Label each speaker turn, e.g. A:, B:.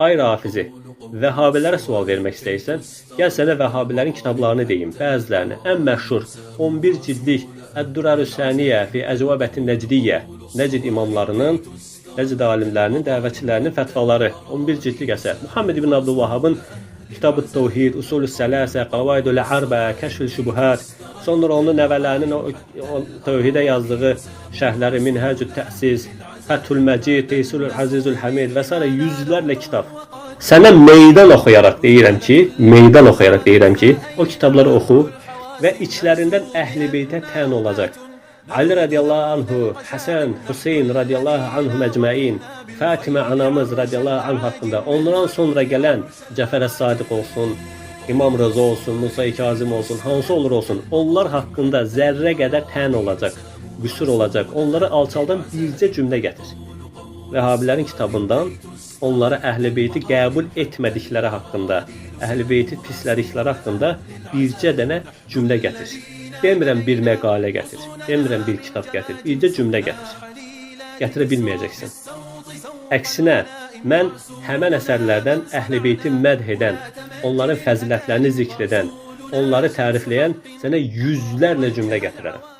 A: Ay Rafizi, Vəhhabilərə sual vermək istəyirsən, gəl sənə Vəhhabilərin kitablarını deyim, bəzilərini. Ən məşhur 11 cildlik Əd-Durarüs-Səniyyə fi Əcvabətin Nəcdiyyə, Nəcd imamlarının, Nəcd alimlərinin, dəvətçilərinin fətvaları, 11 cildlik əsər. Muhammed ibn Abdülvahhabın Kitab-ı Tevhid, Usul-ü Sələsə, Qavaidul Ərbə, Kəşf-ül Şübuhat, sonra onun nəvələrinin o tevhidə yazdığı şərhləri, Minhəcü't Tə'siz, Fəthül Məcid, Teysirül Əzizül Həmid və s. yüzlərlə kitab. Sənə meydan oxuyaraq deyirəm ki, o kitabları oxu və içlərindən Əhl-i Beytə tən olacaq. Ali radiyallahu anhu, Həsən, Hüseyn radiyallahu anhu məcməin, Fatimə anamız radiyallahu anhu haqqında, ondan sonra gələn Cəfər Əs-Sadiq olsun, İmam Rıza olsun, Musa-i Kazım olsun, hansı olur olsun, onlar haqqında zərrə qədər tən olacaq, qüsur olacaq. Onları alçaldan bircə cümlə gətir. Vəhhabilərin kitabından onlara Əhl-i Beyti qəbul etmədikləri haqqında, Əhl-i Beyti pislədikləri haqqında bircə dənə cümlə gətir. Demirəm bir məqalə gətir, demirəm bir kitab gətir, bircə cümlə gətir. Gətirə bilməyəcəksən. Əksinə, mən həmən əsərlərdən Əhl-i Beyti mədh edən, onların fəzilətlərini zikr edən, onları tərifləyən sənə yüzlərlə cümlə gətirərəm.